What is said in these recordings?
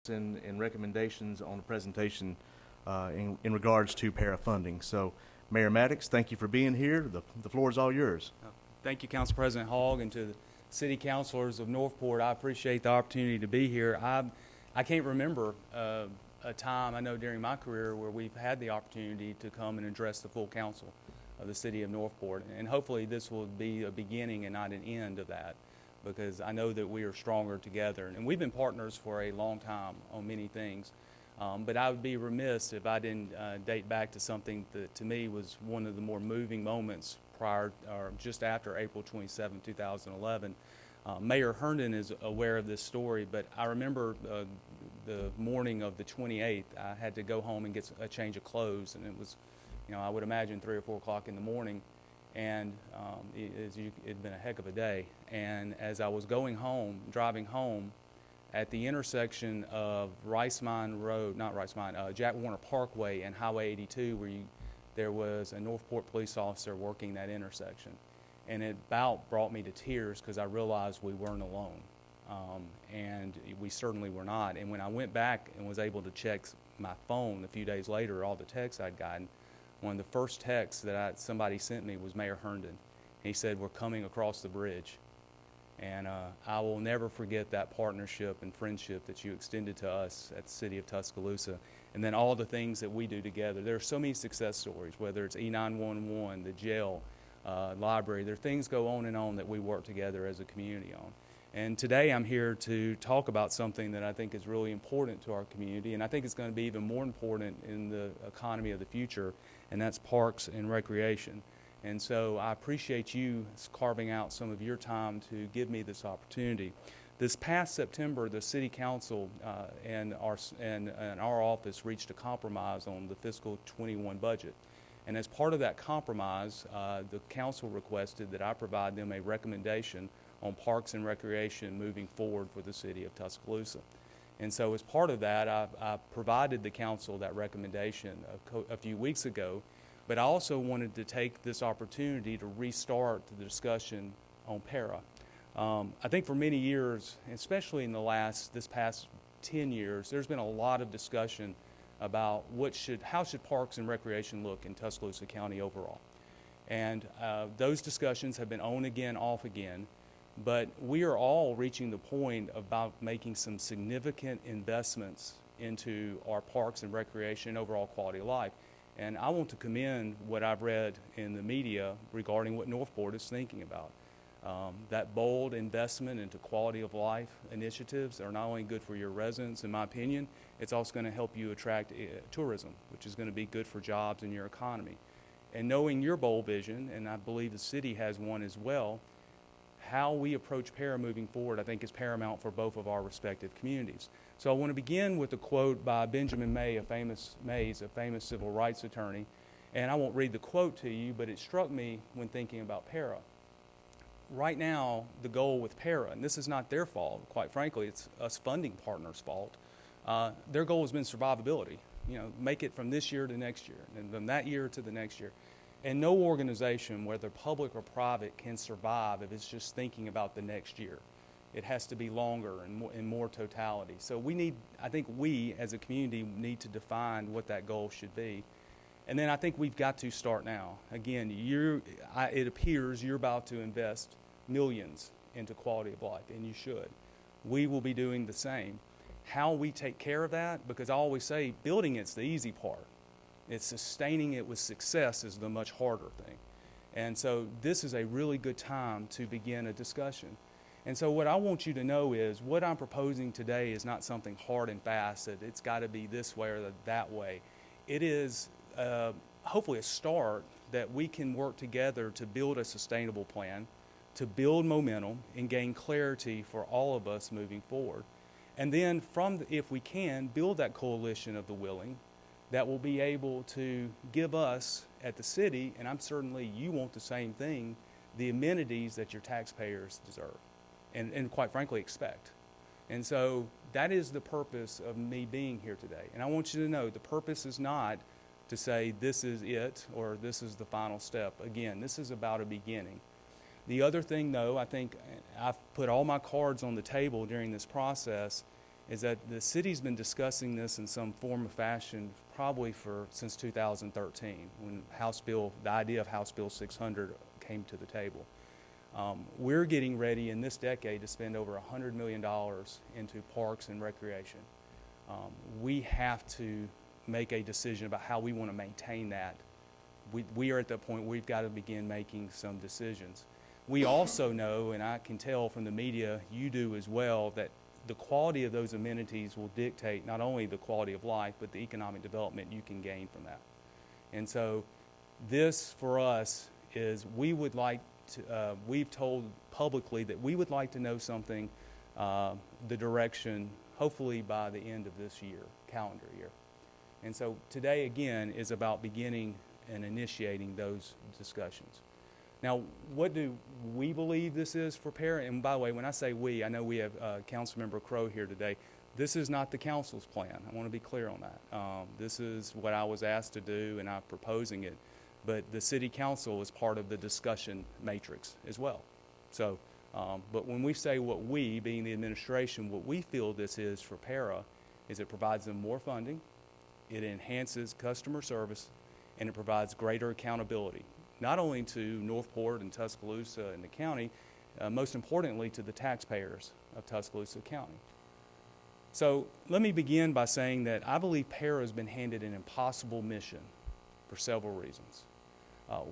and recommendations on the presentation in regards to para funding. So, Mayor Maddox, thank you for being here. The floor is all yours. Thank you, Council President Hogg, and to the city councilors of Northport. I appreciate the opportunity to be here. I can't remember a time, I know during my career, where we've had the opportunity to come and address the full council of the city of Northport. And hopefully this will be a beginning and not an end of that, because I know that we are stronger together. And we've been partners for a long time on many things. But I would be remiss if I didn't date back to something that to me was one of the more moving moments prior or just after April 27, 2011. Mayor Herndon is aware of this story, but I remember the morning of the 28th, I had to go home and get a change of clothes, and it was, I would imagine 3 or 4 o'clock in the morning, and it'd been a heck of a day. And as I was driving home, at the intersection of Jack Warner Parkway and Highway 82, where there was a Northport police officer working that intersection. And it about brought me to tears because I realized we weren't alone. And we certainly were not. And when I went back and was able to check my phone a few days later, all the texts I'd gotten, one of the first texts that somebody sent me was Mayor Herndon. He said, "We're coming across the bridge." And I will never forget that partnership and friendship that you extended to us at the City of Tuscaloosa. And then all the things that we do together. There are so many success stories, whether it's E911, the jail, library. There are things go on and on that we work together as a community on. And today I'm here to talk about something that I think is really important to our community, and I think it's going to be even more important in the economy of the future, and that's parks and recreation. And so I appreciate you carving out some of your time to give me this opportunity. This past September, the City Council and our office reached a compromise on the fiscal 21 budget. And as part of that compromise, the council requested that I provide them a recommendation on parks and recreation moving forward for the City of Tuscaloosa. And so as part of that, I provided the council that recommendation a few weeks ago. But I also wanted to take this opportunity to restart the discussion on para. I think for many years, especially in this past 10 years, there's been a lot of discussion about how should parks and recreation look in Tuscaloosa County overall. And those discussions have been on again, off again. But we are all reaching the point about making some significant investments into our parks and recreation and overall quality of life. And I want to commend what I've read in the media regarding what Northport is thinking about. That bold investment into quality of life initiatives are not only good for your residents, in my opinion, it's also going to help you attract tourism, which is going to be good for jobs in your economy. And knowing your bold vision, and I believe the city has one as well, how we approach para moving forward, I think, is paramount for both of our respective communities. So I want to begin with a quote by Benjamin Mays, a famous civil rights attorney. And I won't read the quote to you, but it struck me when thinking about para. Right now, the goal with para, and this is not their fault, quite frankly, it's us funding partners' fault. Their goal has been survivability. Make it from this year to next year, and from that year to the next year. And no organization, whether public or private, can survive if it's just thinking about the next year. It has to be longer and more totality. So I think we as a community need to define what that goal should be. And then I think we've got to start now. Again, it appears you're about to invest millions into quality of life, and you should. We will be doing the same. How we take care of that, because I always say building it's the easy part. It's sustaining it with success is the much harder thing. And so this is a really good time to begin a discussion. And so what I want you to know is what I'm proposing today is not something hard and fast, that it's got to be this way or that way. It is hopefully a start that we can work together to build a sustainable plan, to build momentum and gain clarity for all of us moving forward. And then if we can, build that coalition of the willing that will be able to give us at the city, and I'm certainly you want the same thing, the amenities that your taxpayers deserve and quite frankly expect. And so that is the purpose of me being here today. And I want you to know the purpose is not to say this is it or this is the final step. Again, this is about a beginning. The other thing, though, I think I've put all my cards on the table during this process, is that the city's been discussing this in some form or fashion probably since 2013, when the idea of House Bill 600 came to the table. We're getting ready in this decade to spend over $100 million into parks and recreation. We have to make a decision about how we want to maintain that. We are at the point where we've got to begin making some decisions. We also know, and I can tell from the media, you do as well, that the quality of those amenities will dictate not only the quality of life, but the economic development you can gain from that. And so this, for us, is we've told publicly that we would like to know something, the direction, hopefully by the end of this year, calendar year. And so today, again, is about beginning and initiating those discussions. Now, what do we believe this is for Para? And by the way, when I say we, I know we have Councilmember Crow here today. This is not the council's plan. I want to be clear on that. This is what I was asked to do, and I'm proposing it. But the city council is part of the discussion matrix as well. So, but when we say what we, being the administration, what we feel this is for Para, is it provides them more funding, it enhances customer service, and it provides greater accountability, not only to Northport and Tuscaloosa and the county, most importantly to the taxpayers of Tuscaloosa County. So let me begin by saying that I believe Para has been handed an impossible mission for several reasons.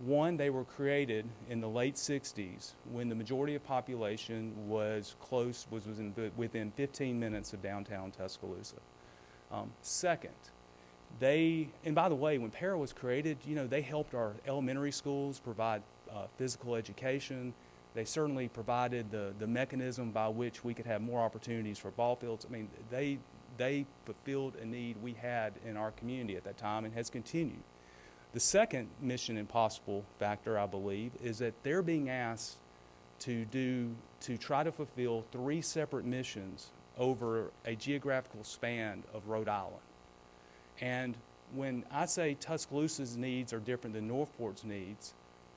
One, they were created in the late 60s when the majority of population was within 15 minutes of downtown Tuscaloosa. Second, and by the way, when Para was created, they helped our elementary schools provide physical education. They certainly provided the mechanism by which we could have more opportunities for ball fields. I mean, they fulfilled a need we had in our community at that time and has continued. The second Mission Impossible factor, I believe, is that they're being asked to try to fulfill 3 separate missions over a geographical span of Rhode Island. And when I say Tuscaloosa's needs are different than Northport's needs,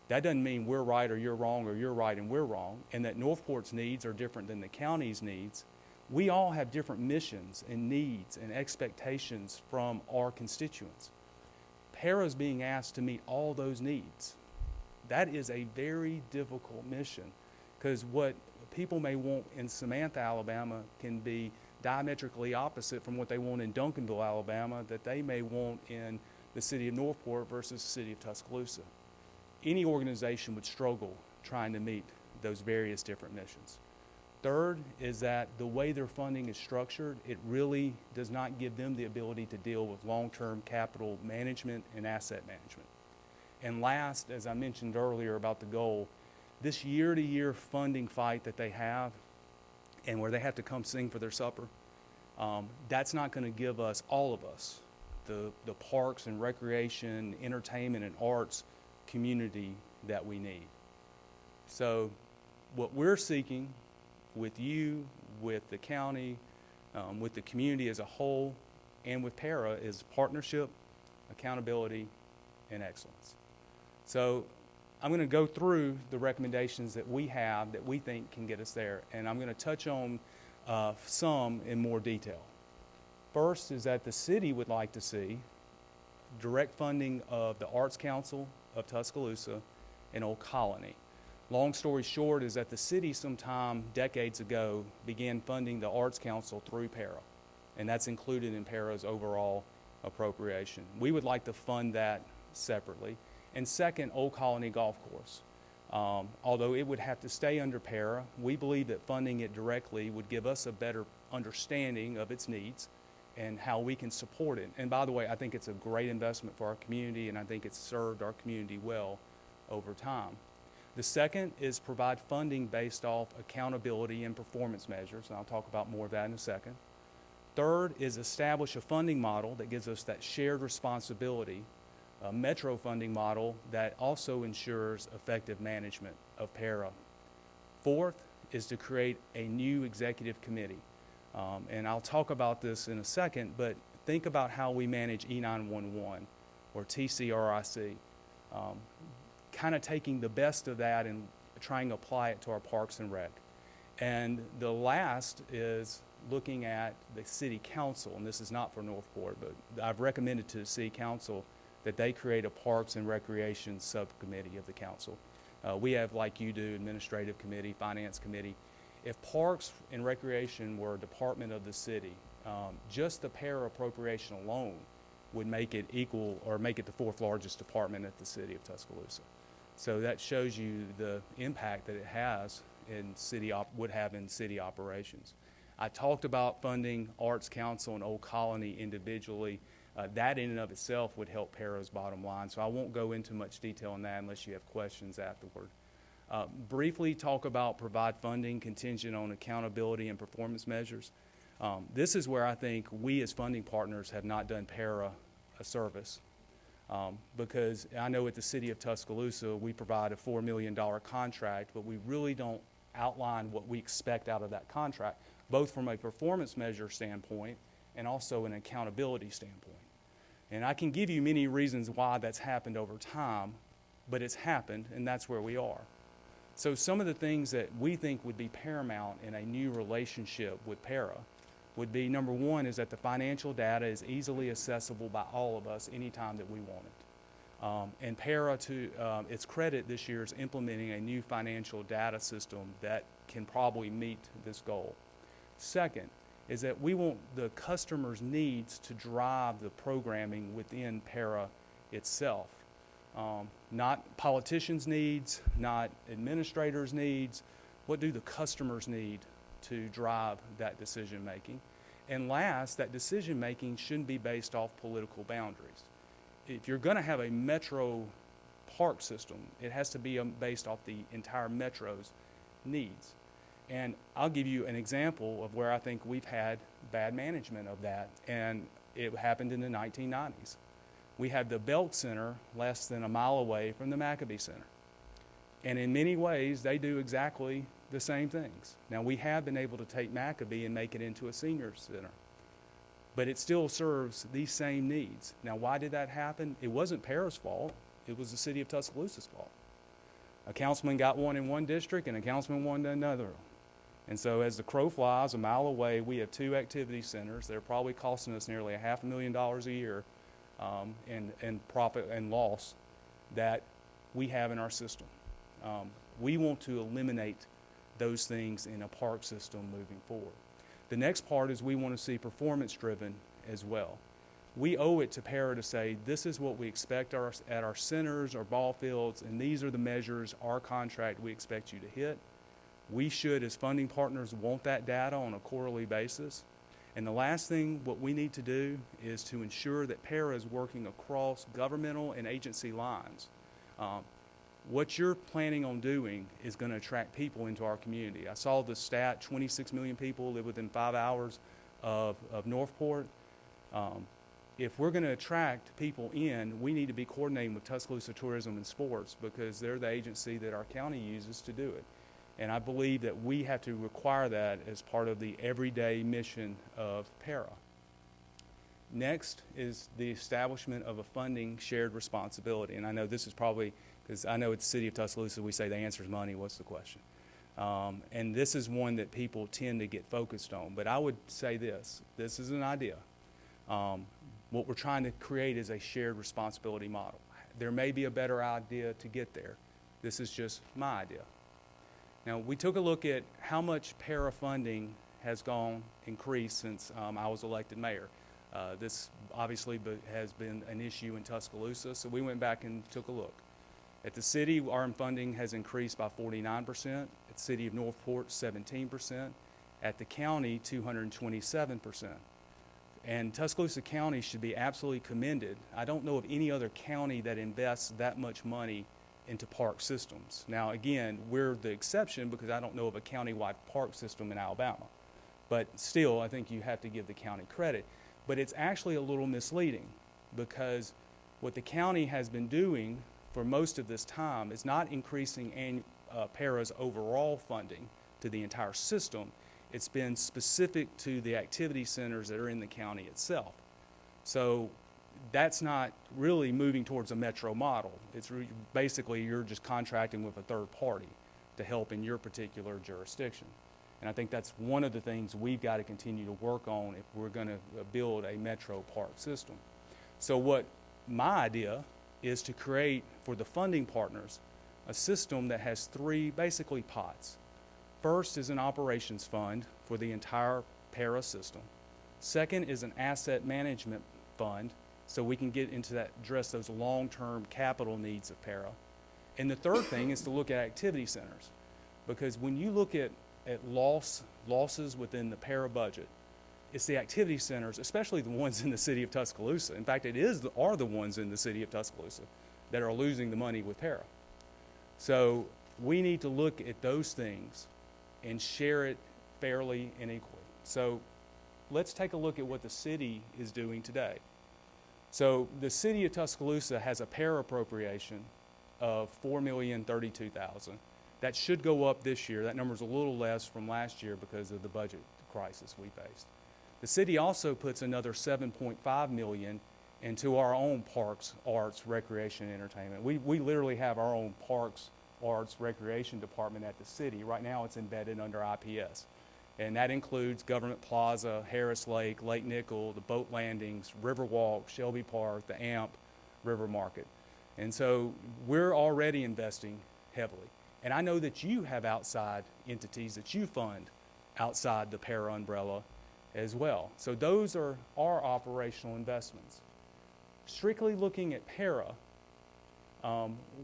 that doesn't mean we're right or you're wrong or you're right and we're wrong, and that Northport's needs are different than the county's needs. We all have different missions and needs and expectations from our constituents. Para's being asked to meet all those needs. That is a very difficult mission, because what people may want in Samantha, Alabama can be diametrically opposite from what they want in Duncanville, Alabama, that they may want in the city of Northport versus the city of Tuscaloosa. Any organization would struggle trying to meet those various different missions. Third is that the way their funding is structured, it really does not give them the ability to deal with long-term capital management and asset management. And last, as I mentioned earlier about the goal, this year-to-year funding fight that they have, and where they have to come sing for their supper, that's not going to give us, all of us, the parks and recreation, entertainment and arts community that we need. So what we're seeking with you, with the county, with the community as a whole, and with Para is partnership, accountability, and excellence. So I'm going to go through the recommendations that we have that we think can get us there, and I'm going to touch on some in more detail. First is that the city would like to see direct funding of the Arts Council of Tuscaloosa and Old Colony. Long story short is that the city sometime decades ago began funding the Arts Council through Para, and that's included in Para's overall appropriation. We would like to fund that separately. And second, Old Colony Golf Course. Although it would have to stay under Para, we believe that funding it directly would give us a better understanding of its needs and how we can support it. And by the way, I think it's a great investment for our community, and I think it's served our community well over time. The second is provide funding based off accountability and performance measures, and I'll talk about more of that in a second. Third is establish a funding model that gives us that shared responsibility, a metro funding model that also ensures effective management of Para. Fourth is to create a new executive committee. And I'll talk about this in a second, but think about how we manage E911 or TCRIC. Kind of taking the best of that and trying to apply it to our parks and rec. And the last is looking at the city council, and this is not for Northport, but I've recommended to the city council that they create a Parks and Recreation subcommittee of the council. We have, like you do, administrative committee, finance committee. If Parks and Recreation were a department of the city, just the para appropriation alone would make it equal or make it the fourth largest department at the city of Tuscaloosa. So that shows you the impact that it has in would have in city operations. I talked about funding Arts Council and Old Colony individually. That in and of itself would help Para's bottom line, so I won't go into much detail on that unless you have questions afterward. Briefly talk about provide funding contingent on accountability and performance measures. This is where I think we as funding partners have not done Para a service. Because I know at the city of Tuscaloosa, we provide a $4 million contract, but we really don't outline what we expect out of that contract, both from a performance measure standpoint and also an accountability standpoint. And I can give you many reasons why that's happened over time, but it's happened, and that's where we are. So some of the things that we think would be paramount in a new relationship with Para would be, number one, is that the financial data is easily accessible by all of us anytime that we want it. And Para, to its credit this year, is implementing a new financial data system that can probably meet this goal. Second is that we want the customer's needs to drive the programming within Para itself. Not politicians' needs, not administrators' needs. What do the customers need to drive that decision making? And last, that decision making shouldn't be based off political boundaries. If you're going to have a metro park system, it has to be based off the entire metro's needs. And I'll give you an example of where I think we've had bad management of that, and it happened in the 1990s. We had the Belk Center less than a mile away from the Maccabee Center. And in many ways, they do exactly the same things. Now, we have been able to take Maccabee and make it into a senior center, but it still serves these same needs. Now, why did that happen? It wasn't Para's fault. It was the city of Tuscaloosa's fault. A councilman got one in one district and a councilman won another. And so as the crow flies, a mile away, we have two activity centers. They're probably costing us nearly $500,000 a year in profit and loss that we have in our system. We want to eliminate those things in a park system moving forward. The next part is we want to see performance-driven as well. We owe it to Para to say, this is what we expect at our centers, our ball fields, and these are the measures, our contract we expect you to hit. We should, as funding partners, want that data on a quarterly basis. And the last thing, what we need to do is to ensure that Para is working across governmental and agency lines. What you're planning on doing is going to attract people into our community. I saw the stat, 26 million people live within 5 hours of Northport. If we're going to attract people in, we need to be coordinating with Tuscaloosa Tourism and Sports because they're the agency that our county uses to do it. And I believe that we have to require that as part of the everyday mission of Para. Next is the establishment of a funding shared responsibility. And I know this is probably, because I know at the city of Tuscaloosa we say the answer is money, what's the question? And this is one that people tend to get focused on. But I would say this is an idea. What we're trying to create is a shared responsibility model. There may be a better idea to get there. This is just my idea. Now, we took a look at how much Para funding has increased since I was elected mayor. This obviously has been an issue in Tuscaloosa, so we went back and took a look. At the city, our funding has increased by 49%. At the city of Northport, 17%. At the county, 227%. And Tuscaloosa County should be absolutely commended. I don't know of any other county that invests that much money into park systems. Now, again, we're the exception because I don't know of a county-wide park system in Alabama. But still, I think you have to give the county credit. But it's actually a little misleading because what the county has been doing for most of this time is not increasing Para's overall funding to the entire system. It's been specific to the activity centers that are in the county itself. So that's not really moving towards a metro model. It's basically you're just contracting with a third party to help in your particular jurisdiction. And I think that's one of the things we've got to continue to work on if we're going to build a metro park system. So what my idea is to create, for the funding partners, a system that has three basically pots. First is an operations fund for the entire para system. Second is an asset management fund, so we can get into that, address those long-term capital needs of para. And the third thing is to look at activity centers, because when you look at losses within the para budget, it's the activity centers, especially the ones in the city of Tuscaloosa. In fact, are the ones in the city of Tuscaloosa that are losing the money with para. So we need to look at those things and share it fairly and equally. So let's take a look at what the city is doing today. So the city of Tuscaloosa has a para appropriation of $4,032,000. That should go up this year. That number's a little less from last year because of the budget crisis we faced. The city also puts another $7.5 million into our own parks, arts, recreation, and entertainment. We literally have our own parks, arts, recreation department at the city. Right now it's embedded under IPS. And that includes Government Plaza, Harris Lake, Lake Nickel, the boat landings, Riverwalk, Shelby Park, the AMP, River Market. And so we're already investing heavily. And I know that you have outside entities that you fund outside the para umbrella as well. So those are our operational investments. Strictly looking at para,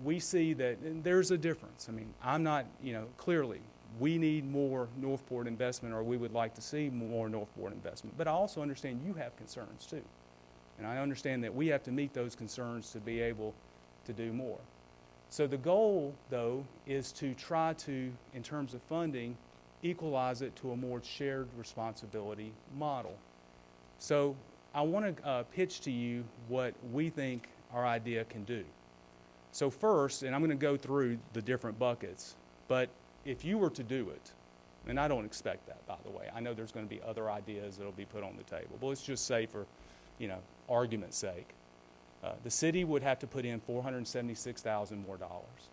we see that there's a difference. I mean, I'm not, clearly we need more Northport investment, or we would like to see more Northport investment. But I also understand you have concerns too. And I understand that we have to meet those concerns to be able to do more. So the goal, though, is to try to, in terms of funding, equalize it to a more shared responsibility model. So I want to pitch to you what we think our idea can do. So first, and I'm going to go through the different buckets, but if you were to do it, and I don't expect that, by the way. I know there's going to be other ideas that will be put on the table. But let's just say for, argument's sake, the city would have to put in $476,000 more dollars.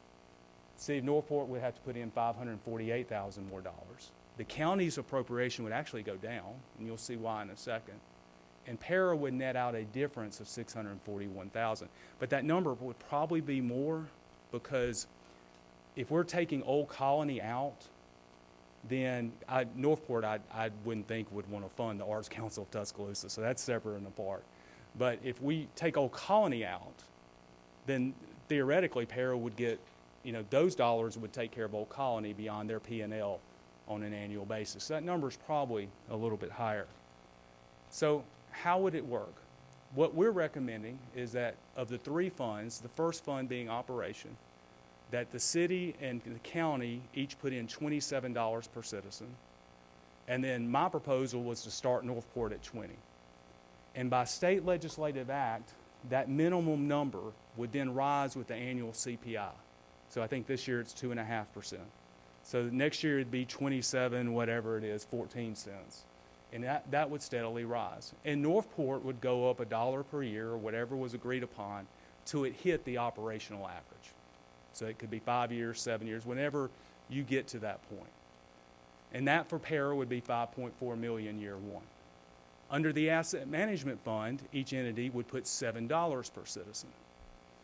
The city of Northport would have to put in $548,000 more dollars. The county's appropriation would actually go down, and you'll see why in a second. And para would net out a difference of $641,000. But that number would probably be more, because if we're taking Old Colony out, then Northport I wouldn't think would want to fund the Arts Council of Tuscaloosa, so that's separate and apart. But if we take Old Colony out, then theoretically para would get, those dollars would take care of Old Colony beyond their P&L on an annual basis. So that number is probably a little bit higher. So how would it work? What we're recommending is that of the three funds, the first fund being operation, that the city and the county each put in $27 per citizen. And then my proposal was to start Northport at 20. And by state legislative act, that minimum number would then rise with the annual CPI. So I think this year it's 2.5%. So next year it'd be 27, whatever it is, 14 cents. And that would steadily rise. And Northport would go up $1 per year, or whatever was agreed upon, till it hit the operational average. So it could be 5 years, 7 years, whenever you get to that point. And that for para would be $5.4 million year one. Under the asset management fund, each entity would put $7 per citizen.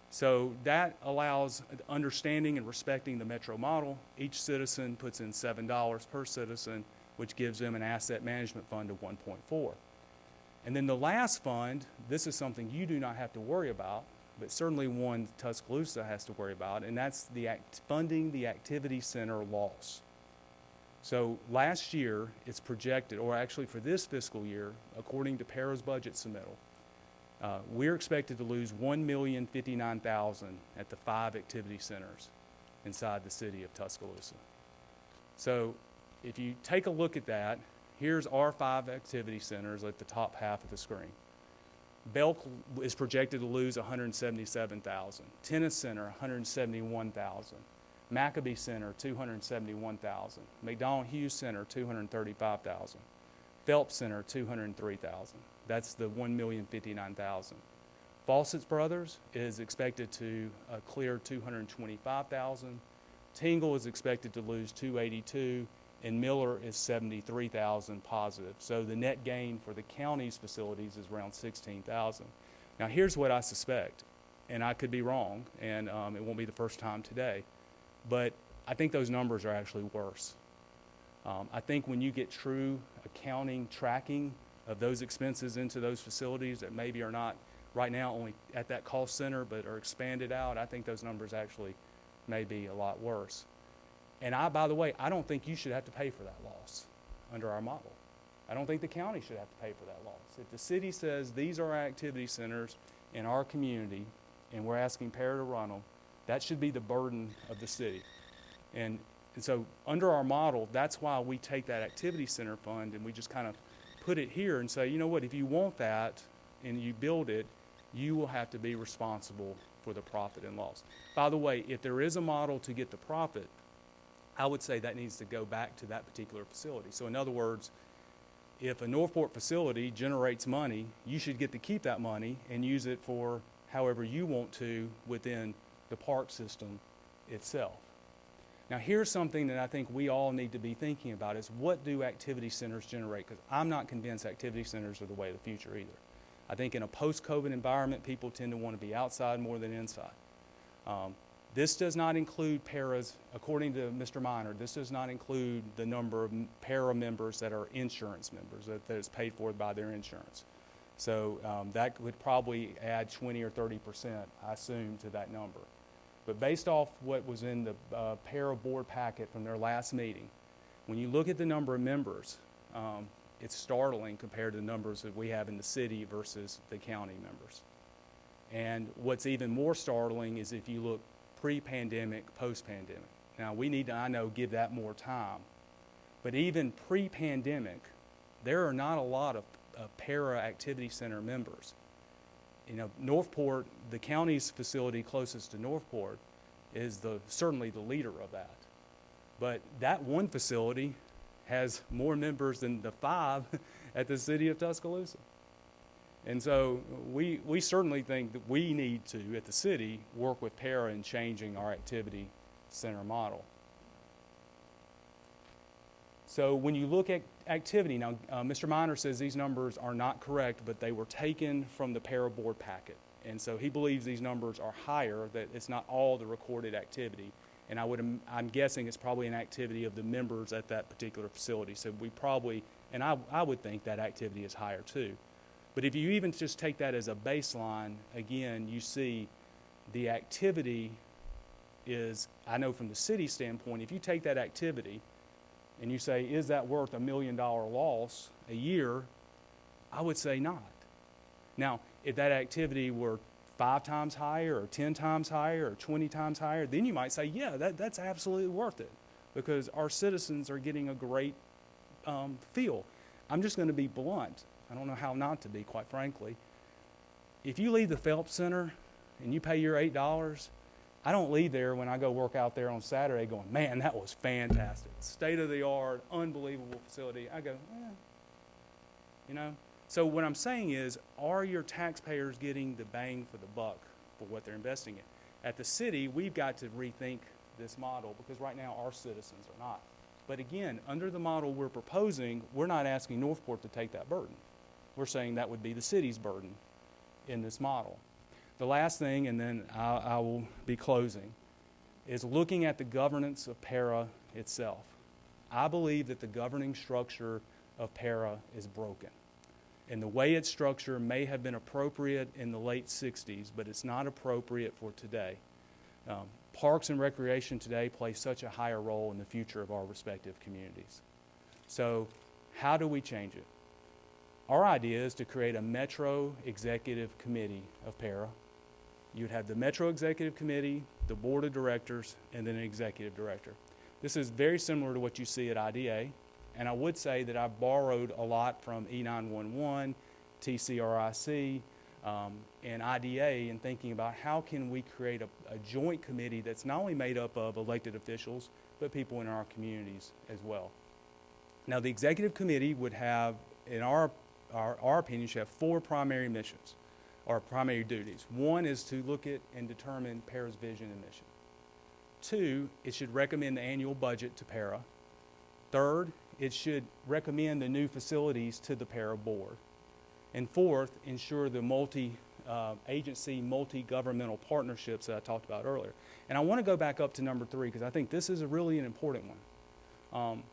So that allows understanding and respecting the metro model. Each citizen puts in $7 per citizen, which gives them an asset management fund of 1.4. And then the last fund, this is something you do not have to worry about, but certainly one Tuscaloosa has to worry about, and that's funding the activity center loss. So last year, it's projected, or actually for this fiscal year, according to para's budget submittal, we're expected to lose $1,059,000 at the 5 activity centers inside the city of Tuscaloosa. So if you take a look at that, here's our 5 activity centers at the top half of the screen. Belk is projected to lose $177,000. Tennis Center, $171,000. Maccabee Center, $271,000. McDonald Hughes Center, $235,000. Phelps Center, $203,000. That's the $1,059,000. Fawcett's Brothers is expected to clear $225,000. Tingle is expected to lose $282,000, and Miller is 73,000 positive. So the net gain for the county's facilities is around 16,000. Now here's what I suspect, and I could be wrong, and it won't be the first time today, but I think those numbers are actually worse. I think when you get true accounting tracking of those expenses into those facilities that maybe are not right now only at that cost center but are expanded out, I think those numbers actually may be a lot worse. And by the way, I don't think you should have to pay for that loss under our model. I don't think the county should have to pay for that loss. If the city says these are our activity centers in our community and we're asking Para to run them, that should be the burden of the city. And so under our model, that's why we take that activity center fund and we just kind of put it here and say, you know what, if you want that and you build it, you will have to be responsible for the profit and loss. By the way, if there is a model to get the profit, I would say that needs to go back to that particular facility. So in other words, if a Northport facility generates money, you should get to keep that money and use it for however you want to within the park system itself. Now here's something that I think we all need to be thinking about is what do activity centers generate? Because I'm not convinced activity centers are the way of the future either. I think in a post-COVID environment, people tend to want to be outside more than inside. This does not include paras, according to Mr. Miner, this does not include the number of para members that are insurance members, that is paid for by their insurance. So that would probably add 20 or 30%, I assume, to that number. But based off what was in the para board packet from their last meeting, when you look at the number of members, it's startling compared to the numbers that we have in the city versus the county members. And what's even more startling is if you look pre-pandemic, post-pandemic. Now we need to, I know, give that more time. But even pre-pandemic, there are not a lot of para activity center members. You know, Northport, the county's facility closest to Northport, is certainly the leader of that. But that one facility has more members than the 5 at the city of Tuscaloosa. And so we certainly think that we need to, at the city, work with para in changing our activity center model. So when you look at activity, now Mr. Miner says these numbers are not correct, but they were taken from the para board packet. And so he believes these numbers are higher, that it's not all the recorded activity. And I'm guessing it's probably an activity of the members at that particular facility. So we probably, and I would think that activity is higher too. But if you even just take that as a baseline, again, you see the activity is, I know from the city standpoint, if you take that activity and you say, is that worth $1 million loss a year? I would say not. Now, if that activity were 5 times higher or 10 times higher or 20 times higher, then you might say, yeah, that's absolutely worth it because our citizens are getting a great feel. I'm just going to be blunt. I don't know how not to be, quite frankly. If you leave the Phelps Center and you pay your $8, I don't leave there when I go work out there on Saturday going, man, that was fantastic. State-of-the-art, unbelievable facility. I go, you know. So what I'm saying is, are your taxpayers getting the bang for the buck for what they're investing in? At the city, we've got to rethink this model because right now our citizens are not. But again, under the model we're proposing, we're not asking Northport to take that burden. We're saying that would be the city's burden in this model. The last thing, and then I will be closing, is looking at the governance of para itself. I believe that the governing structure of para is broken. And the way it's structured may have been appropriate in the late 60s, but it's not appropriate for today. Parks and recreation today play such a higher role in the future of our respective communities. So how do we change it? Our idea is to create a Metro Executive Committee of para. You'd have the Metro Executive Committee, the Board of Directors, and then an Executive Director. This is very similar to what you see at IDA, and I would say that I borrowed a lot from E911, TCRIC, and IDA in thinking about how can we create a joint committee that's not only made up of elected officials, but people in our communities as well. Now, the Executive Committee would have, in our opinion, should have 4 primary missions or primary duties. 1 is to look at and determine para's vision and mission. 2, it should recommend the annual budget to para. Third, it should recommend the new facilities to the para board. And fourth, ensure the multi-agency, multi-governmental partnerships that I talked about earlier. And I want to go back up to number 3 because I think this is really an important one.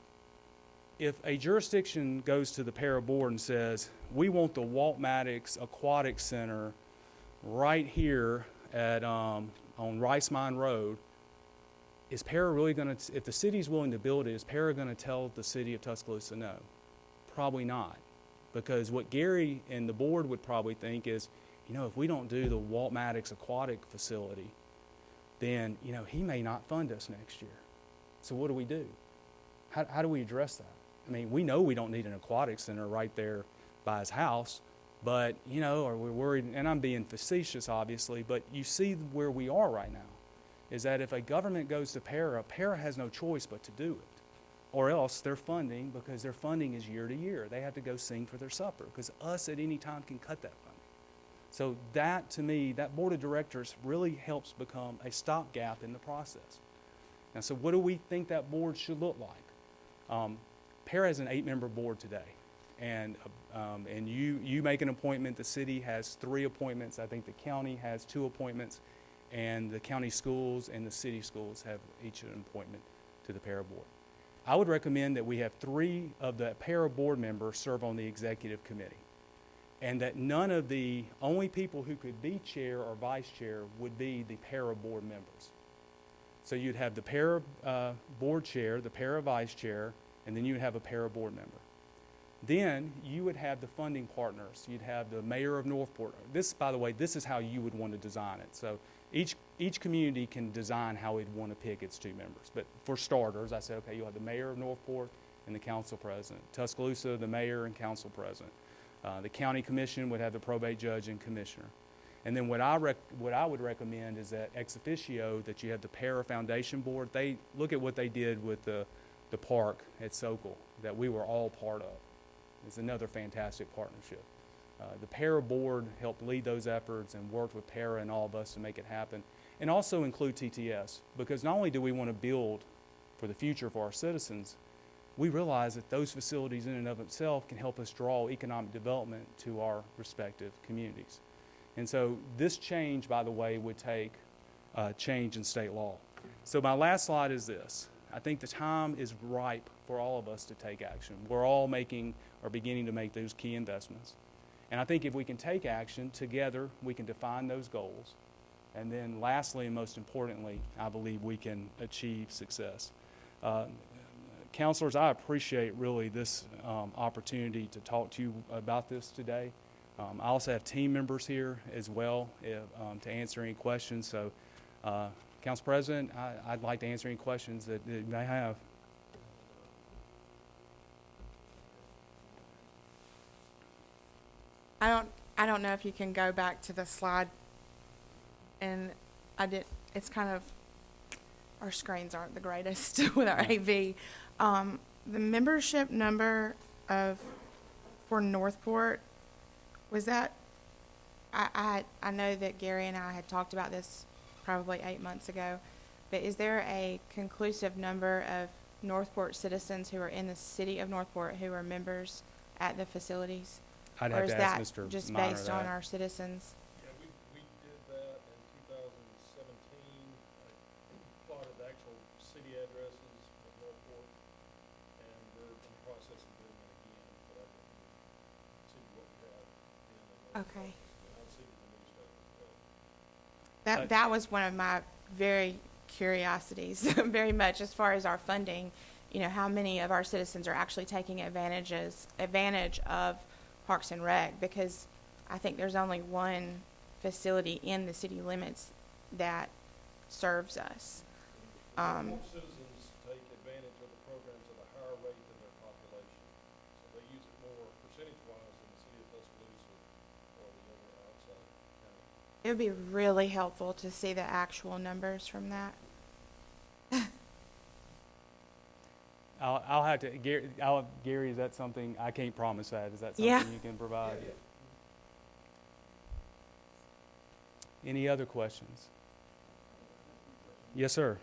If a jurisdiction goes to the para board and says, we want the Walt Maddox Aquatic Center right here at, on Rice Mine Road, is para really going to, if the city's willing to build it, is para going to tell the city of Tuscaloosa no? Probably not. Because what Gary and the board would probably think is, you know, if we don't do the Walt Maddox Aquatic Facility, then, you know, he may not fund us next year. So what do we do? How do we address that? I mean, we know we don't need an aquatic center right there by his house, but, you know, are we worried, and I'm being facetious, obviously, but you see where we are right now, is that if a government goes to para has no choice but to do it. Or else their funding, because their funding is year to year, they have to go sing for their supper, because us at any time can cut that funding. So that, to me, that board of directors really helps become a stopgap in the process. Now, so what do we think that board should look like? Para has an 8-member board today, and you make an appointment. The city has 3 appointments. I think the county has 2 appointments, and the county schools and the city schools have each an appointment to the para board. I would recommend that we have 3 of the para board members serve on the executive committee, and that none of the only people who could be chair or vice chair would be the para board members. So you'd have the para board chair, the para vice chair, and then you would have a para board member. Then you would have the funding partners. You'd have the mayor of Northport. This, by the way, this is how you would want to design it. So each community can design how it'd want to pick its 2 members. But for starters, I said, okay, you'll have the mayor of Northport and the council president. Tuscaloosa, the mayor and council president. The county commission would have the probate judge and commissioner. And then what I would recommend is that ex officio, that you have the para foundation board. They look at what they did with the park at Sokol that we were all part of. It's another fantastic partnership. The para board helped lead those efforts and worked with para and all of us to make it happen. And also include TTS, because not only do we want to build for the future for our citizens, we realize that those facilities in and of itself can help us draw economic development to our respective communities. And so this change, by the way, would take change in state law. So my last slide is this. I think the time is ripe for all of us to take action. We're all making or beginning to make those key investments. And I think if we can take action together, we can define those goals. And then lastly and most importantly, I believe we can achieve success. Counselors, I appreciate really this opportunity to talk to you about this today. I also have team members here as well to answer any questions. So, Council President, I'd like to answer any questions that you may have. I don't know if you can go back to the slide, and it's kind of, our screens aren't the greatest with our AV. The membership number for Northport, was that, I know that Gary and I had talked about this probably 8 months ago, but is there a conclusive number of Northport citizens who are in the city of Northport who are members at the facilities? I'd Or have is to ask that Mr. just Minor based on that. our citizens? Yeah, we did that in 2017. I plotted the actual city addresses of Northport, and we're in the process of doing it again, but I can see what we have in the Okay. I'll see the new stuff as well. That was one of my very curiosities, very much as far as our funding. You know, how many of our citizens are actually taking advantage of Parks and Rec, because I think there's only one facility in the city limits that serves us. More citizens take advantage of the programs at a higher rate than their population, so they use it more percentage-wise than the city of Tuscaloosa or the other outside county. It would be really helpful to see the actual numbers from that. I'll have to, Gary, is that something, I can't promise that. Is that something Yeah. you can provide? Any other questions? Yes, sir.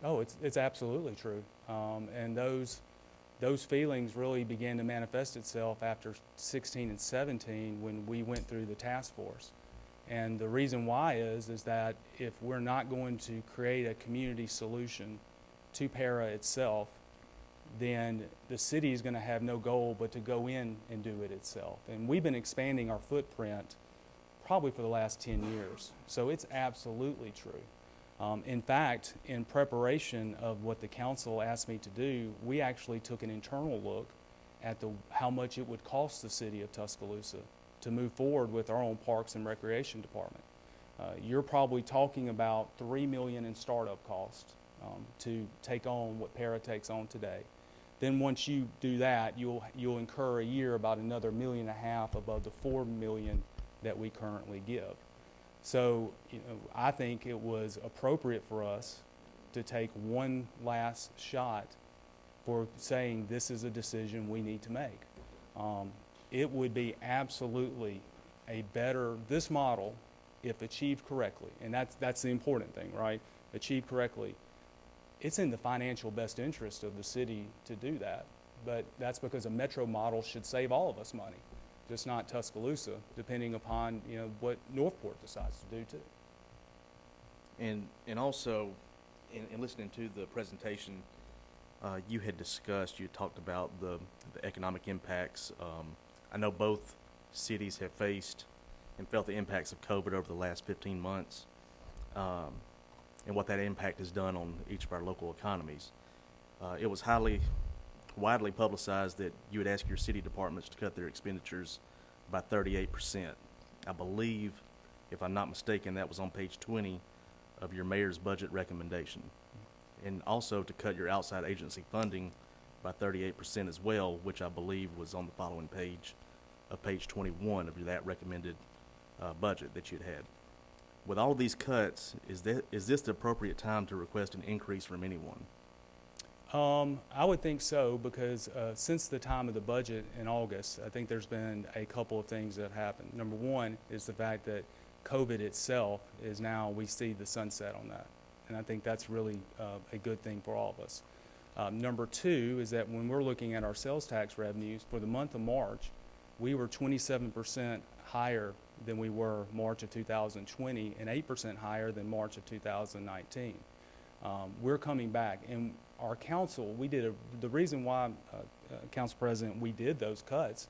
Oh, it's absolutely true. And those feelings really began to manifest itself after 16 and 17 when we went through the task force. And the reason why is that if we're not going to create a community solution to para itself, then the city is going to have no goal but to go in and do it itself. And we've been expanding our footprint probably for the last 10 years. So it's absolutely true. In fact, in preparation of what the council asked me to do, we actually took an internal look at how much it would cost the city of Tuscaloosa to move forward with our own Parks and Recreation Department. You're probably talking about $3 million in startup cost to take on what para takes on today. Then once you do that, you'll incur a year about another $1.5 million above the $4 million that we currently give. So, I think it was appropriate for us to take one last shot for saying this is a decision we need to make. It would be absolutely this model, if achieved correctly, and that's the important thing, right? Achieved correctly. It's in the financial best interest of the city to do that, but that's because a metro model should save all of us money, just not Tuscaloosa, depending upon what Northport decides to do too. And also, in listening to the presentation, you had talked about the economic impacts. I know both cities have faced and felt the impacts of COVID over the last 15 months, and what that impact has done on each of our local economies. It was widely publicized that you would ask your city departments to cut their expenditures by 38%. I believe, if I'm not mistaken, that was on page 20 of your mayor's budget recommendation. And also to cut your outside agency funding by 38% as well, which I believe was on the following page of page 21 of that recommended budget that you'd had. With all of these cuts, is this the appropriate time to request an increase from anyone? I would think so, because since the time of the budget in August, I think there's been a couple of things that have happened. Number one is the fact that COVID itself is now, we see the sunset on that. And I think that's really a good thing for all of us. Number two is that when we're looking at our sales tax revenues for the month of March, we were 27% higher than we were March of 2020 and 8% higher than March of 2019. We're coming back, and our council, the reason why, Council President, we did those cuts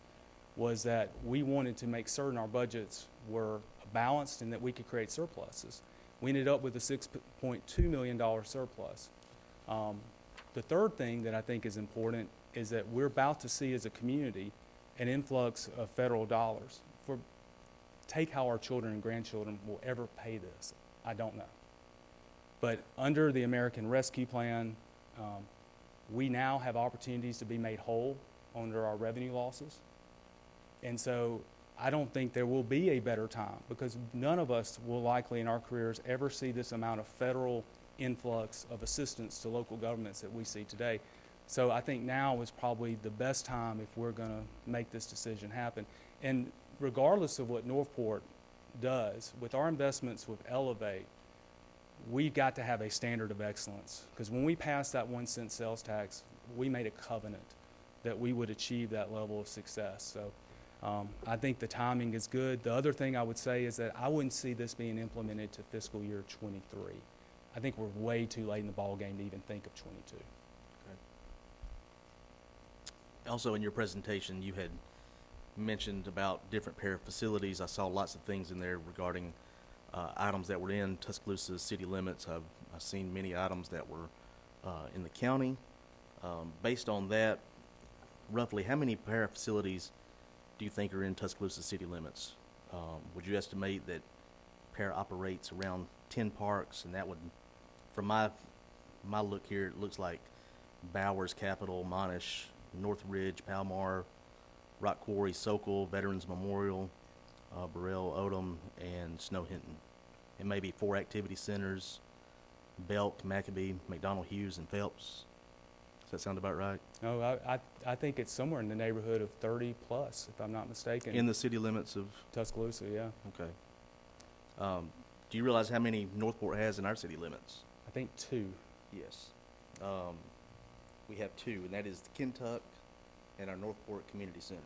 was that we wanted to make certain our budgets were balanced and that we could create surpluses. We ended up with a $6.2 million surplus. The third thing that I think is important is that we're about to see as a community an influx of federal dollars. Take how our children and grandchildren will ever pay this. I don't know. But under the American Rescue Plan, we now have opportunities to be made whole under our revenue losses. And so I don't think there will be a better time, because none of us will likely in our careers ever see this amount of federal influx of assistance to local governments that we see today. So I think now is probably the best time if we're going to make this decision happen. And regardless of what Northport does, with our investments with Elevate, we've got to have a standard of excellence. Because when we passed that 1 cent sales tax, we made a covenant that we would achieve that level of success. So I think the timing is good. The other thing I would say is that I wouldn't see this being implemented to fiscal year 23. I think we're way too late in the ballgame to even think of 22. Also, in your presentation, you had mentioned about different para facilities. I saw lots of things in there regarding items that were in Tuscaloosa city limits. I've seen many items that were in the county. Based on that, roughly how many para facilities do you think are in Tuscaloosa city limits? Would you estimate that para operates around 10 parks, and that would, from my look here, it looks like Bowers, Capitol, Monash, Northridge, Palmar, Rock Quarry, Sokol, Veterans Memorial, Burrell, Odom, and Snow Hinton. And maybe 4 activity centers, Belk, Maccabee, McDonald Hughes, and Phelps. Does that sound about right? No, I think it's somewhere in the neighborhood of 30 plus, if I'm not mistaken. In the city limits of Tuscaloosa, yeah. Okay. Do you realize how many Northport has in our city limits? I think 2. Yes. We have two, and that is the Kentuck and our Northport Community Center.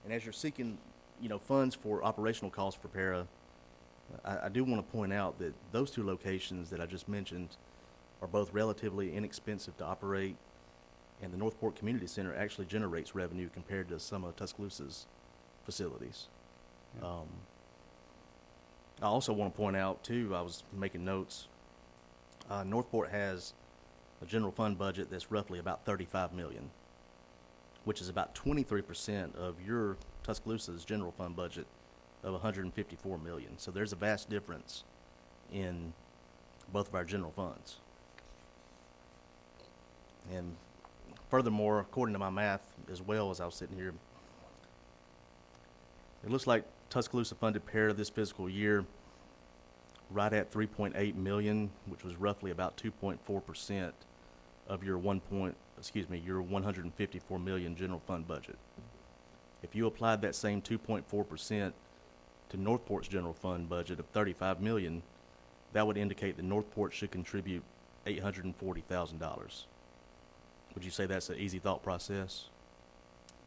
And as you're seeking, funds for operational costs for para, I do want to point out that those two locations that I just mentioned are both relatively inexpensive to operate, and the Northport Community Center actually generates revenue compared to some of Tuscaloosa's facilities. Yeah. I also want to point out, too, I was making notes, Northport has a general fund budget that's roughly about $35 million, which is about 23% of your Tuscaloosa's general fund budget of $154 million. So there's a vast difference in both of our general funds. And furthermore, according to my math as well as I was sitting here, it looks like Tuscaloosa funded para this fiscal year right at $3.8 million, which was roughly about 2.4% of your your $154 million general fund budget. If you applied that same 2.4% to Northport's general fund budget of $35 million, that would indicate that Northport should contribute $840,000. Would you say that's an easy thought process?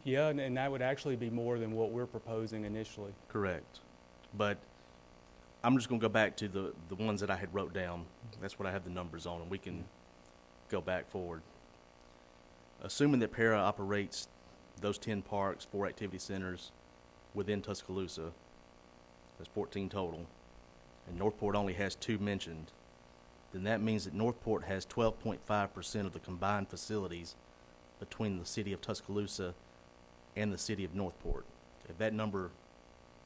Yeah, and that would actually be more than what we're proposing initially. Correct. But I'm just going to go back to the ones that I had wrote down. That's what I have the numbers on, and we can go back forward. Assuming that para operates those 10 parks, 4 activity centers within Tuscaloosa, that's 14 total, and Northport only has 2 mentioned, then that means that Northport has 12.5% of the combined facilities between the city of Tuscaloosa and the city of Northport. If that number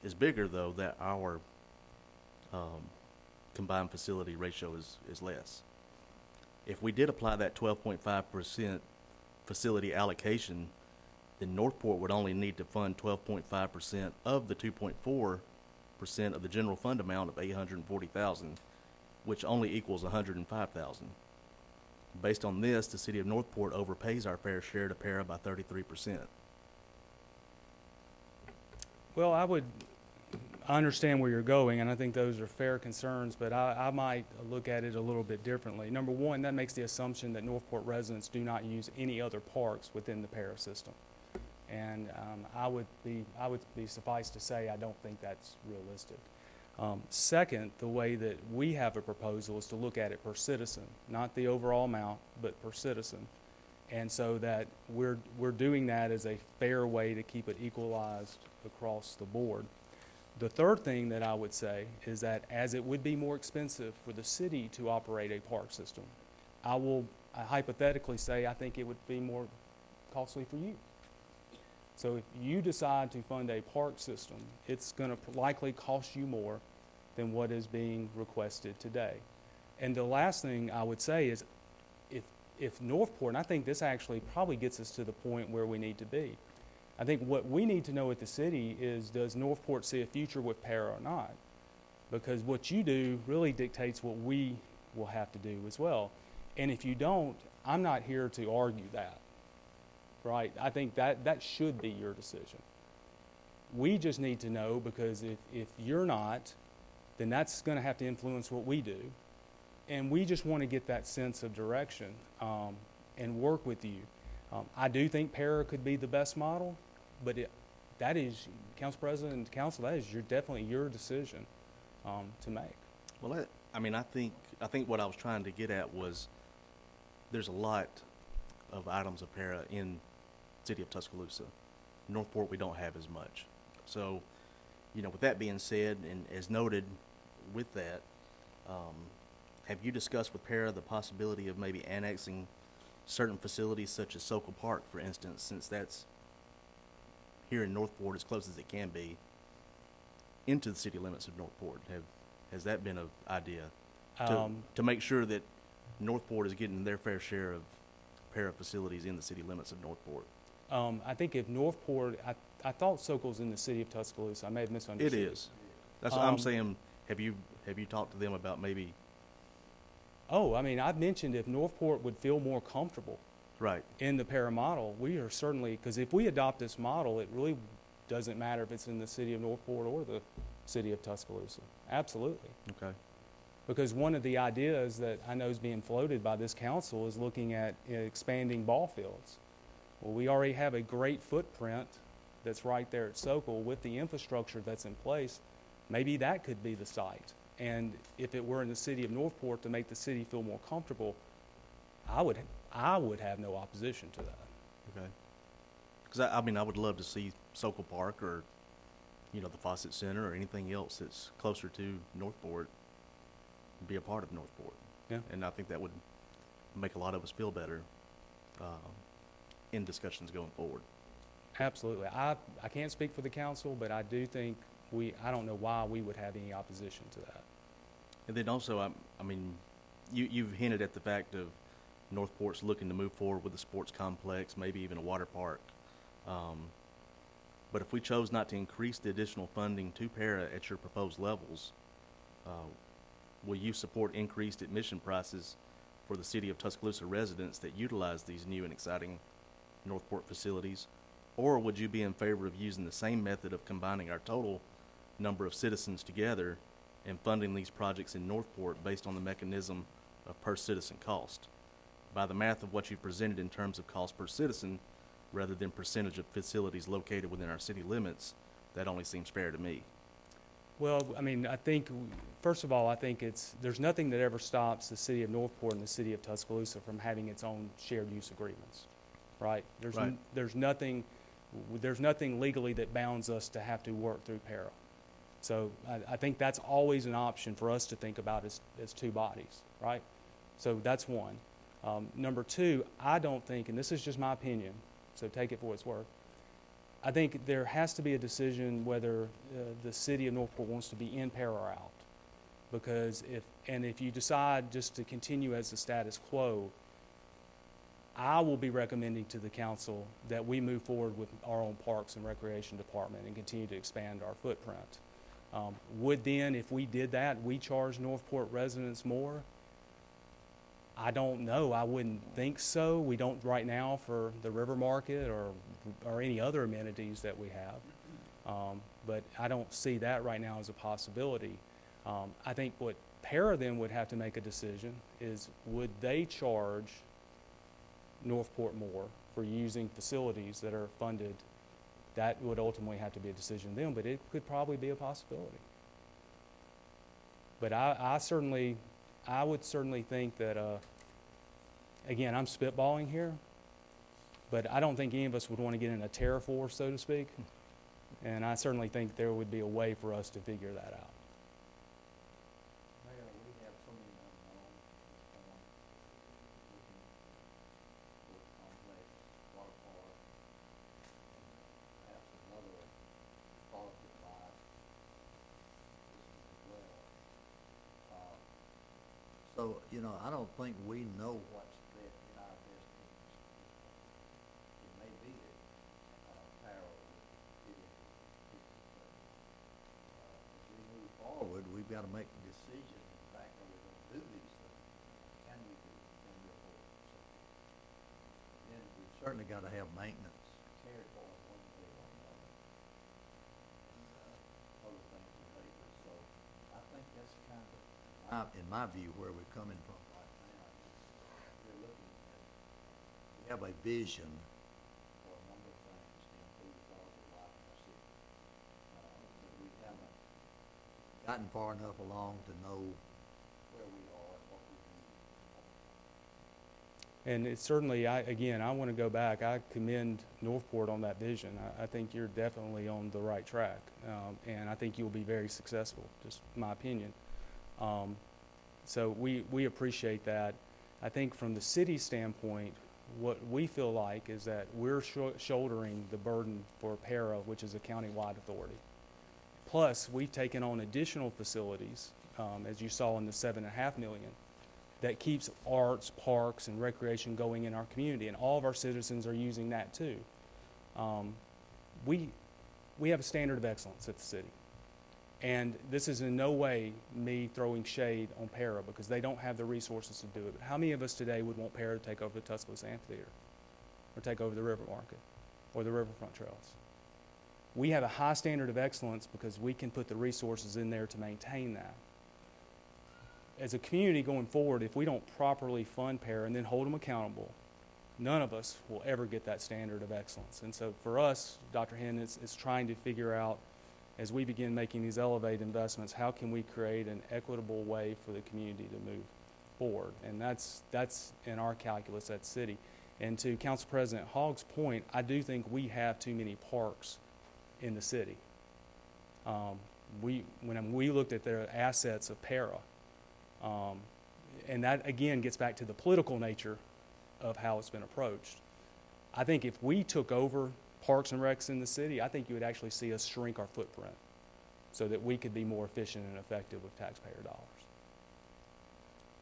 is bigger, though, that our combined facility ratio is less. If we did apply that 12.5% facility allocation, then Northport would only need to fund 12.5% of the 2.4% of the general fund amount of $840,000, which only equals $105,000. Based on this, the city of Northport overpays our fair share to para by 33%. Well, I understand where you're going, and I think those are fair concerns, but I might look at it a little bit differently. Number one, that makes the assumption that Northport residents do not use any other parks within the para system. And I would be suffice to say, I don't think that's realistic. Second, the way that we have a proposal is to look at it per citizen, not the overall amount, but per citizen. And so that we're doing that as a fair way to keep it equalized across the board. The third thing that I would say is that as it would be more expensive for the city to operate a park system, I hypothetically say I think it would be more costly for you. So if you decide to fund a park system, it's going to likely cost you more than what is being requested today. And the last thing I would say is if Northport, and I think this actually probably gets us to the point where we need to be. I think what we need to know at the city is, does Northport see a future with para or not? Because what you do really dictates what we will have to do as well. And if you don't, I'm not here to argue that, right? I think that should be your decision. We just need to know, because if you're not, then that's going to have to influence what we do. And we just want to get that sense of direction and work with you. I do think para could be the best model, but that is, Council President and Council, that is definitely your decision to make. Well, I think what I was trying to get at was there's a lot of items of para in city of Tuscaloosa. Northport, we don't have as much. So, with that being said, and as noted with that, have you discussed with para the possibility of maybe annexing certain facilities such as Sokol Park, for instance, since that's here in Northport as close as it can be, into the city limits of Northport? Has that been an idea to make sure that Northport is getting their fair share of para facilities in the city limits of Northport? I think if Northport, I thought Sokol's in the city of Tuscaloosa. I may have misunderstood. It is. That's what I'm saying. Have you talked to them about maybe? I've mentioned if Northport would feel more comfortable Right. in the para model, we are certainly, because if we adopt this model, it really doesn't matter if it's in the city of Northport or the city of Tuscaloosa. Absolutely. Okay. Because one of the ideas that I know is being floated by this council is looking at expanding ball fields. Well, we already have a great footprint that's right there at Sokol with the infrastructure that's in place. Maybe that could be the site. And if it were in the city of Northport to make the city feel more comfortable, I would have no opposition to that. Okay. Because I mean, I would love to see Sokol Park or, you know, the Fawcett Center or anything else that's closer to Northport be a part of Northport. Yeah. And I think that would make a lot of us feel better in discussions going forward. Absolutely. I can't speak for the council, but I do think I don't know why we would have any opposition to that. And then also, I mean, you've hinted at the fact of Northport's looking to move forward with a sports complex, maybe even a water park. But if we chose not to increase the additional funding to para at your proposed levels, will you support increased admission prices for the city of Tuscaloosa residents that utilize these new and exciting Northport facilities? Or would you be in favor of using the same method of combining our total number of citizens together and funding these projects in Northport based on the mechanism of per citizen cost? By the math of what you've presented in terms of cost per citizen, rather than percentage of facilities located within our city limits, that only seems fair to me. Well, I mean, I think, first of all, I think there's nothing that ever stops the city of Northport and the city of Tuscaloosa from having its own shared use agreements, right? Right. There's nothing legally that bounds us to have to work through para. So I think that's always an option for us to think about as two bodies, right? So that's one. Number two, I don't think, and this is just my opinion, so take it for what it's worth, I think there has to be a decision whether the city of Northport wants to be in para or out. Because if you decide just to continue as the status quo, I will be recommending to the council that we move forward with our own parks and recreation department and continue to expand our footprint. Would then, if we did that, we charge Northport residents more? I don't know. I wouldn't think so. We don't right now for the river market or any other amenities that we have. But I don't see that right now as a possibility. I think what para then would have to make a decision is, would they charge Northport more for using facilities that are funded? That would ultimately have to be a decision then, but it could probably be a possibility. But I would certainly think that, again, I'm spitballing here, but I don't think any of us would want to get in a tariff war, so to speak. And I certainly think there would be a way for us to figure that out. Mayor, we have so many unknowns at this point. Looking for complex, water park, perhaps another quality of life as well. So, you know, I don't think we know what's in our best interest. It may be that Para would fit in, as we move forward, we've got to make a decision, in fact, are we going to do these things? Can we do them? Can we afford them? So, then we've certainly got to have maintenance carried for us one way or another. And other things related. So I think that's kind of, in my view, where we're coming from right now. We're looking at, we have a vision for a number of things to improve quality of life in our city. But we haven't gotten far enough along to know where we are and what we need. And it's certainly, I want to go back. I commend Northport on that vision. I think you're definitely on the right track. And I think you'll be very successful, just my opinion. So we appreciate that. I think from the city standpoint, what we feel like is that we're shouldering the burden for para, which is a county-wide authority. Plus, we've taken on additional facilities, as you saw in the $7.5 million, that keeps arts, parks, and recreation going in our community, and all of our citizens are using that too. We have a standard of excellence at the city. And this is in no way me throwing shade on para because they don't have the resources to do it. But how many of us today would want para to take over the Tuscaloosa Amphitheater or take over the river market or the riverfront trails? We have a high standard of excellence because we can put the resources in there to maintain that. as a community going forward, if we don't properly fund para and then hold them accountable, none of us will ever get that standard of excellence. And so for us, Dr. Henn, it's trying to figure out, as we begin making these Elevate investments, how can we create an equitable way for the community to move forward? And that's in our calculus at city. And to Council President Hogg's point, I do think we have too many parks in the city. When we looked at the assets of para, and that again gets back to the political nature of how it's been approached. I think if we took over parks and recs in the city, I think you would actually see us shrink our footprint so that we could be more efficient and effective with taxpayer dollars.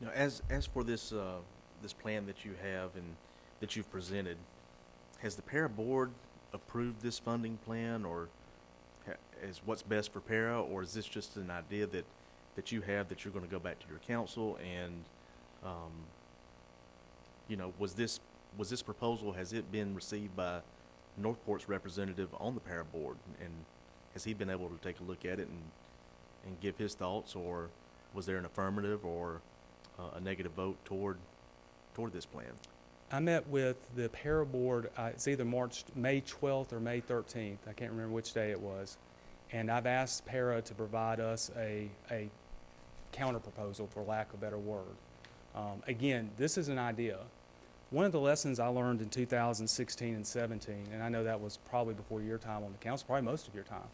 Now, as for this this plan that you have and that you've presented, has the para board approved this funding plan, or is what's best for para, or is this just an idea that you have that you're going to go back to your council and was this proposal, has it been received by Northport's representative on the para board, and has he been able to take a look at it and give his thoughts, or was there an affirmative or a negative vote toward this plan? I met with the para board, it's either May 12th or May 13th. I can't remember which day it was. And I've asked para to provide us a counter proposal, for lack of a better word. Again, this is an idea. One of the lessons I learned in 2016 and 17, and I know that was probably before your time on the council, probably most of your time,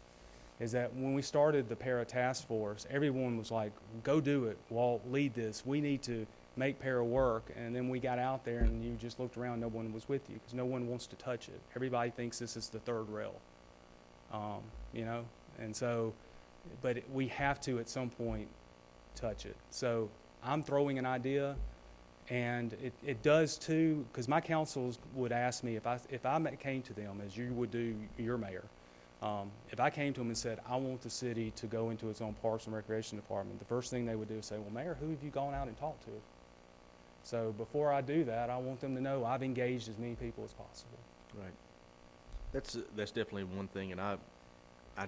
is that when we started the para task force, everyone was like, go do it, Walt, lead this. We need to make para work. And then we got out there and you just looked around, no one was with you because no one wants to touch it. Everybody thinks this is the third rail, and so, but we have to at some point touch it. So I'm throwing an idea, and it does too, because my councils would ask me if I came to them, as you would do your mayor, if I came to them and said, I want the city to go into its own Parks and Recreation Department, the first thing they would do is say, well, Mayor, who have you gone out and talked to? So before I do that, I want them to know I've engaged as many people as possible. Right. That's definitely one thing, and I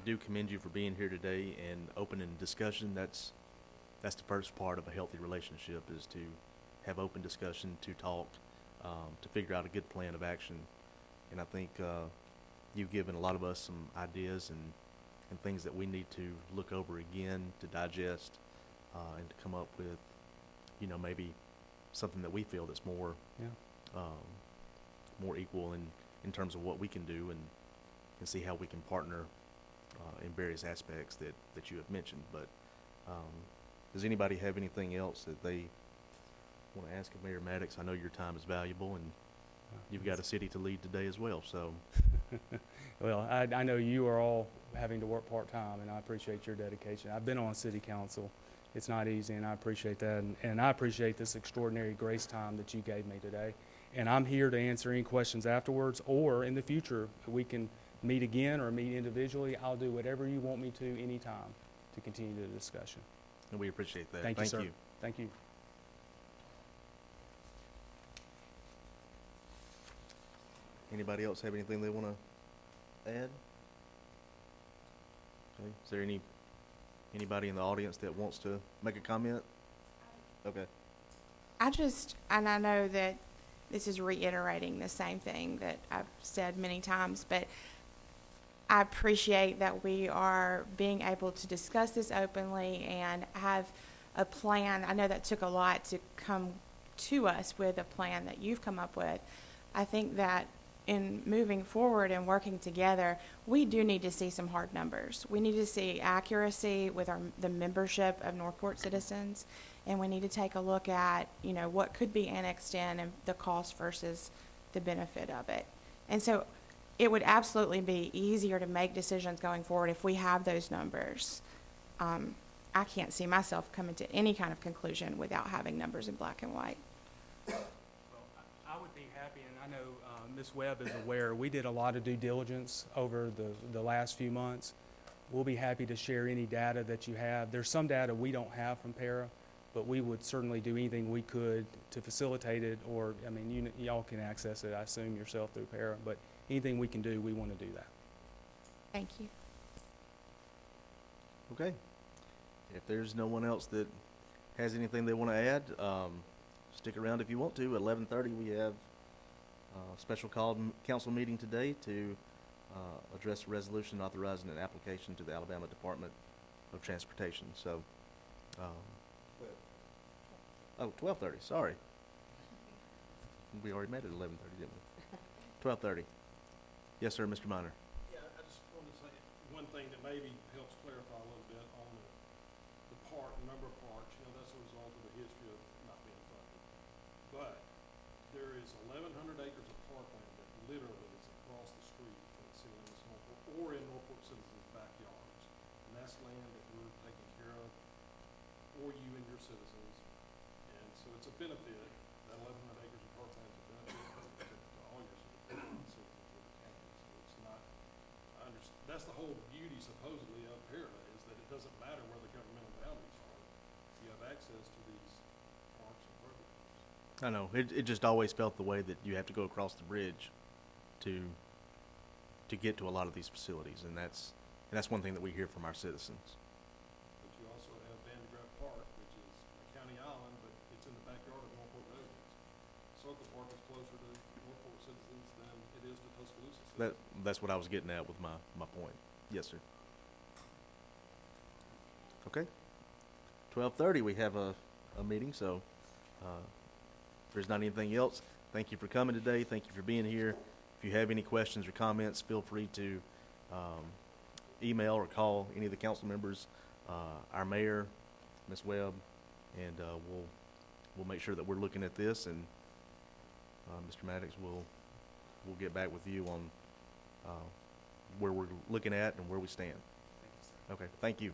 do commend you for being here today and opening discussion. That's the first part of a healthy relationship, is to have open discussion, to talk, to figure out a good plan of action. And I think you've given a lot of us some ideas and things that we need to look over again, to digest, and to come up with, maybe something that we feel that's more more equal in terms of what we can do, and see how we can partner in various aspects that you have mentioned. But does anybody have anything else that they want to ask of Mayor Maddox? I know your time is valuable, and you've got a city to lead today as well. So, well, I know you are all having to work part-time, and I appreciate your dedication. I've been on city council. It's not easy, and I appreciate that. And I appreciate this extraordinary grace time that you gave me today. And I'm here to answer any questions afterwards, or in the future, we can meet again or meet individually. I'll do whatever you want me to anytime to continue the discussion. and we appreciate that. Thank you, sir. Thank you. Anybody else have anything they want to add? Okay. Is there anybody in the audience that wants to make a comment? Okay. And I know that this is reiterating the same thing that I've said many times, but I appreciate that we are being able to discuss this openly and have a plan. I know that took a lot to come to us with a plan that you've come up with. I think that in moving forward and working together, we do need to see some hard numbers. We need to see accuracy with the membership of Northport citizens, and we need to take a look at, what could be annexed in and the cost versus the benefit of it. And so it would absolutely be easier to make decisions going forward if we have those numbers. I can't see myself coming to any kind of conclusion without having numbers in black and white. Well, I would be happy, and I know Ms. Webb is aware, we did a lot of due diligence over the last few months. We'll be happy to share any data that you have. There's some data we don't have from PARA, but we would certainly do anything we could to facilitate it, or, y'all can access it, I assume, yourself through PARA, but anything we can do, we want to do that. Thank you. Okay. If there's no one else that has anything they want to add, stick around if you want to. At 11:30, we have a special called council meeting today to address a resolution authorizing an application to the Alabama Department of Transportation. So, oh, 12:30, sorry. We already made it 11:30, didn't we? 12:30. Yes, sir, Mr. Minor. Yeah, I just wanted to say one thing that maybe helps clarify a little bit on the park, the number of parks. You know, that's a result of the history of not being funded. But there is 1,100 acres of parkland that literally is across the street from the city limits of Northport or in Northport citizens' backyards. And that's land that we're taking care of for you and your citizens. And so it's a benefit, that 1,100 acres of parkland is a benefit to all your citizens of the county. So it's not, that's the whole beauty supposedly of Paradise, is that it doesn't matter where the governmental boundaries are. You have access to these parks and programs. I know, it just always felt the way that you have to go across the bridge to get to a lot of these facilities, and that's one thing that we hear from our citizens. But you also have Van de Graaff Park, which is a county island, but it's in the backyard of Northport residents. Circle Park is closer to Northport citizens than it is to Tuscaloosa citizens. That's what I was getting at with my point. Yes, sir. Okay. 12:30, we have a meeting, so if there's not anything else, thank you for coming today. Thank you for being here. If you have any questions or comments, feel free to email or call any of the council members, our mayor, Ms. Webb, and we'll make sure that we're looking at this, and Mr. Maddox will get back with you on where we're looking at and where we stand. Thank you, sir. Okay, thank you.